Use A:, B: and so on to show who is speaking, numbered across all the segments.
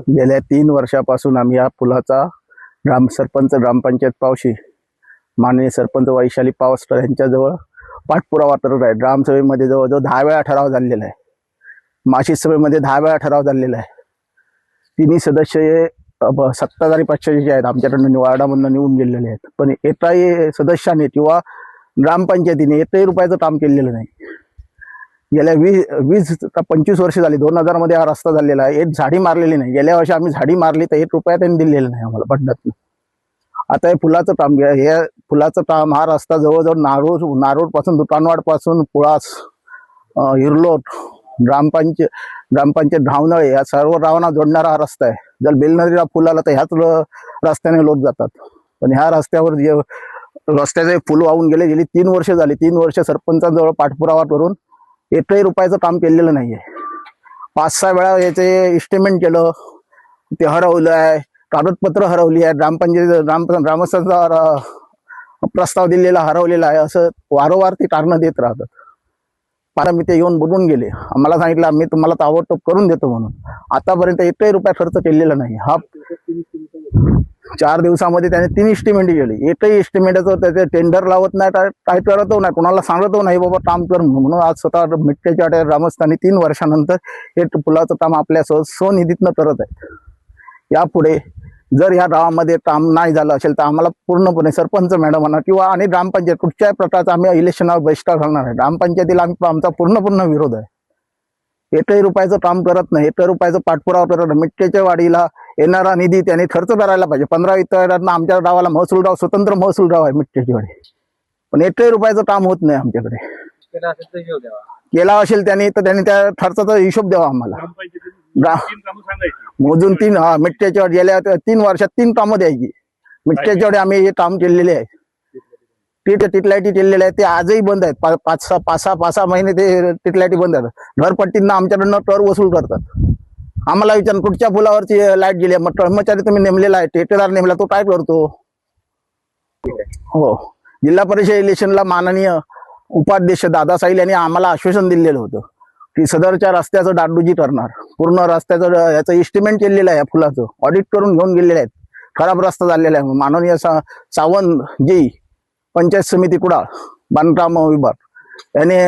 A: गेल्या 3 वर्षापासून आम्ही या पुलाचा सरपंच ग्रामपंचायत पावशी माननीय सरपंच वैशाली पावस्कर यांच्याजवळ पाठपुरावा करत आहे। ग्रामसभेमध्ये जवळजवळ 10 वेळा ठराव झालेला आहे, मासिक सभेमध्ये 10 वेळा ठराव झालेला आहे। तिन्ही सदस्य हे सत्ताधारी पक्षाचे आहेत, आमच्याकडून वार्डामधून निवडून गेलेले आहेत, पण एकाही सदस्याने किंवा ग्रामपंचायतीने एकही रुपयाचं काम केलेलं नाही। गेल्या 20-25 वर्ष झाली, 2000 मध्ये हा रस्ता झालेला आहे, एक झाडी मारलेली नाही। गेल्या वर्षी आम्ही झाडी मारली तर 1 रुपया त्यांनी दिलेला नाही आम्हाला बंडातनं। आता हे फुलाचं काम घ्या, हे फुलाचं काम, हा रस्ता जवळजवळ नारोड पासून दुकानवाड पासून पुळास हिरलोट ग्रामपंचायत धावनळे या सर्व गावांना जोडणारा हा रस्ता आहे। जर बेलनदीला फुल आलं तर ह्याच रस्त्याने लोक जातात, पण ह्या रस्त्यावर जे रस्त्याचे फुल वाहून गेली 3 वर्ष झाली। 3 वर्ष सरपंचांजवळ पाठपुरावा करून एकही रुपयाचं काम केलेलं नाहीये। 5-6 वेळा याचे एस्टिमेट केलं, ते हरवलं आहे, कागदपत्र हरवली आहे, ग्रामस्थांचा प्रस्ताव दिलेला हरवलेला आहे, असं वारंवार ते कारण देत राहतात। मला मी ते येऊन बोलून गेले, आम्हाला सांगितलं आम्ही तुम्हाला ताबडतोब करून देतो म्हणून। आतापर्यंत एकही रुपया खर्च केलेला नाही। हा 4 दिवसामध्ये त्याने 3 एस्टिमेट केले, एकही एस्टिमेटचं त्याचे टेंडर लावत नाही, काय करतो नाही, कोणाला सांगतो नाही बाबा काम कर म्हणून। आज स्वतः मिटकेच्या ग्रामस्थांनी 3 वर्षानंतर हे पुलाचं काम आपल्या स्वनिधीतनं करत आहेत। यापुढे जर या गावामध्ये काम नाही झालं असेल तर आम्हाला पूर्णपणे सरपंच मॅडमांना किंवा आणि ग्रामपंचायत कुठच्याही प्रकारचा आम्ही इलेक्शनावर बहिष्कार घालणार आहे। ग्रामपंचायतीला आमचा पूर्ण विरोध आहे। एकही रुपयाचं काम करत नाही, एकही रुपयाचं पाठपुरावा करत नाही। मिटकेच्या वाडीला येणारा निधी त्यांनी खर्च करायला पाहिजे। 15 वित्तआयोगातनं आमच्या गावाला महसूलगाव, स्वतंत्र महसूलगाव आहे मिटकेची वाडी, पण एकही रुपयाचं काम होत नाही आमच्याकडे। केला असेल त्यांनी तर त्यांनी त्या खर्चाचा हिशोब द्यावा आम्हाला। मोजून 3 मिटकेच्या गेल्या 3 वर्षात 3 कामं द्यायची। मिटकेच्या आम्ही हे काम केलेले आहे, टिटलाईटी केलेल्या आहेत, ते आजही बंद आहेत। 5-6 महिने ते टिटलाईटी बंद आहेत। घरपट्टींना आमच्याकडनं कर वसूल करतात। आम्हाला विचार कुठच्या पुलावरची लाईट गेली, मग कर्मचारी तुम्ही नेमलेला आहे, ठेकेदार नेमला, तो काय करतो? हो, जिल्हा परिषद इलेक्शनला माननीय उपाध्यक्ष दादा साहिल यांनी आम्हाला आश्वासन दिलेलं होतं की सदरच्या रस्त्याचं डागडुजी करणार, पूर्ण रस्त्याचं याचं एस्टिमेट केलेलं आहे, फुलाचं ऑडिट करून घेऊन गेलेले आहेत। खराब रस्ता झालेला आहे। माननीय सावंत जी पंचायत समिती कुडाळ बांधकाम विभाग याने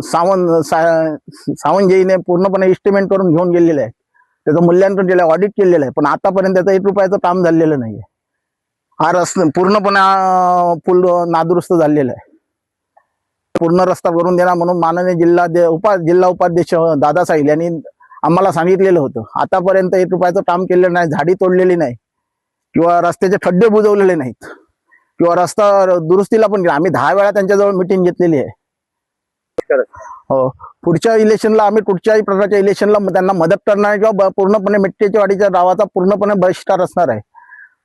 A: सावंत जीने पूर्णपणे एस्टिमेट करून घेऊन गेलेले आहे, त्याचं मूल्यांकन केलं, ऑडिट केलेलं आहे, पण आतापर्यंत त्याचं 1 रुपयाचं काम झालेलं नाहीये। हा रस्ता पूर्णपणे पूल नादुरुस्त झालेला आहे। पूर्ण रस्ता करून देणार म्हणून माननीय जिल्हा उपाध्यक्ष दादा साहिल यांनी आम्हाला सांगितलेलं होतं। आतापर्यंत 1 रुपयाचं काम केलेलं नाही, झाडी तोडलेली नाही किंवा रस्त्याचे खड्डे बुजवलेले नाहीत किंवा रस्ता दुरुस्तीला पण आम्ही 10 वेळा त्यांच्याजवळ मिटिंग घेतलेली आहे। हो, पुढच्या इलेक्शनला आम्ही कुठच्याही प्रकारच्या इलेक्शनला त्यांना मदत करणार किंवा पूर्णपणे मिटकेच्या वाडीच्या गावाचा पूर्णपणे बहिष्कार असणार आहे।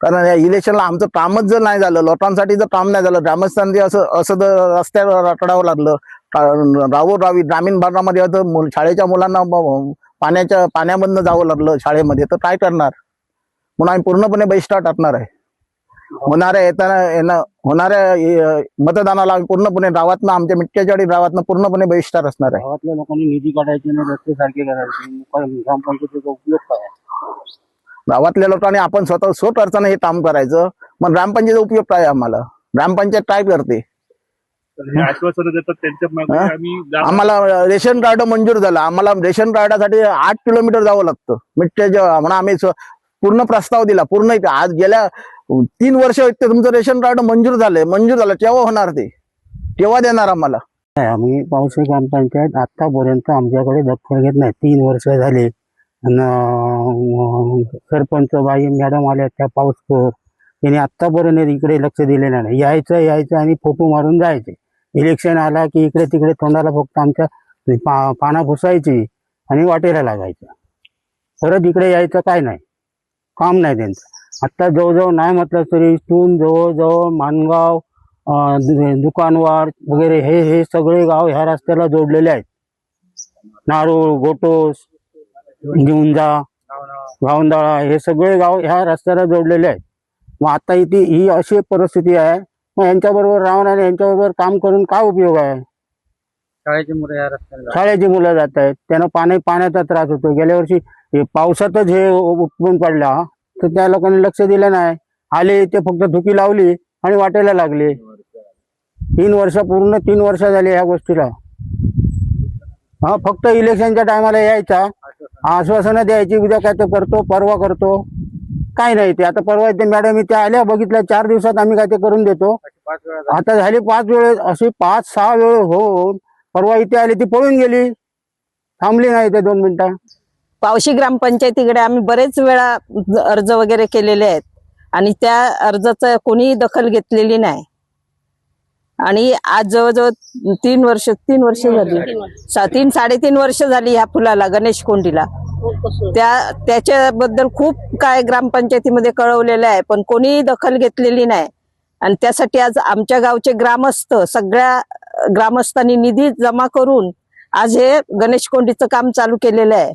A: कारण या इलेक्शनला आमचं कामच जर नाही झालं, लोकांसाठी जर काम नाही झालं, ग्रामस्थांनी असं रस्त्यावर रखडावं लागलं, रावी ग्रामीण भागामध्ये शाळेच्या मुलांना पाण्यामधनं जावं लागलं शाळेमध्ये, तर काय करणार? म्हणून आम्ही पूर्णपणे बहिष्कार टाकणार आहे। होणाऱ्या मतदानाला पूर्णपणे गावातनं, आमच्या मिटकेच्या वाडी गावातनं पूर्णपणे बहिष्कार असणार आहे।
B: गावातल्या लोकांनी निधी काढायचे आणि रस्ते सारखे करायचे, ग्रामपंचायतीचा उपयोग काय?
A: गावातल्या लोकांनी आपण स्वतः खर्चाने हे काम करायचं, मग ग्रामपंचायतीचा उपयोग काय? आम्हाला ग्रामपंचायत काय करते?
C: आश्वासन देतात त्यांच्या मागे
A: आम्हाला रेशन कार्ड मंजूर झालं, आम्हाला रेशन कार्डासाठी 8 किलोमीटर जावं लागतं मिटकेच्या, म्हणून आम्ही पूर्ण प्रस्ताव दिला। पूर्ण आज गेल्या 3 वर्ष तुमचं रेशन कार्ड मंजूर झालं, केव्हा होणार ते? केव्हा देणार आम्हाला?
B: आम्ही पावसे ग्रामपंचायत आतापर्यंत आमच्याकडे दखल घेत नाही। 3 वर्ष झाले। सरपंच बाई मॅडम आल्या त्या पाऊसपूर, त्यांनी आतापर्यंत इकडे लक्ष दिलेलं नाही। यायचं आणि फोटो मारून जायचे। इलेक्शन आला की इकडे तिकडे तोंडाला फक्त आमच्या पाना फुसायची आणि वाटेला लागायचं, परत इकडे यायचं काय नाही, काम नाही त्यांचं। आता जवळजवळ नाही म्हटलं तरी इथून जवळजवळ मानगाव, दुकानवाड वगैरे हे सगळे गाव ह्या रस्त्याला जोडलेले आहेत। नारोळ, गोटोस, गिंजा, गावंदाळा हे सगळे गाव ह्या रस्त्याला जोडलेले आहेत। मग आता इथे ही अशी परिस्थिती आहे, मग यांच्याबरोबर राहून आणि यांच्याबरोबर काम करून काय उपयोग आहे? शाळेची मुलं जात आहेत, त्यांना पाण्याचा त्रास होतो. गेल्या वर्षी हे पावसातच हे उपटून पडला, तर त्या लोकांनी लक्ष दिलं नाही. आले ते फक्त धुकी लावली आणि वाटायला लागले. 3 वर्ष पूर्ण 3 वर्ष झाली ह्या गोष्टीला. हा, फक्त इलेक्शनच्या टायमाला यायचा, आश्वासनं द्यायची, उद्या काय तर करतो, परवा करतो, काय नाही. ते आता परवा ते मॅडम इथे आल्या, बघितलं 4 दिवसात आम्ही काय ते करून देतो. आता झाली 5 वेळेस, अशी 5-6 वेळ होऊन परवा इथे आली, ती पळून गेली, थांबली नाही ते 2 मिनिटं.
D: पावशी ग्रामपंचायतीकडे आम्ही बरेच वेळा अर्ज वगैरे केलेले आहेत आणि त्या अर्जाचं कोणीही दखल घेतलेली नाही. आणि आज जवळजवळ 3 वर्ष झाली, 3-3.5 वर्ष झाली ह्या फुलाला, गणेश कोंडीला. त्याच्याबद्दल खूप काय ग्रामपंचायतीमध्ये कळवलेलं आहे, पण कोणीही दखल घेतलेली नाही. आणि त्यासाठी आज आमच्या गावचे ग्रामस्थ, सगळ्या ग्रामस्थांनी निधी जमा करून आज हे गणेश कोंडीचं काम चालू केलेलं आहे.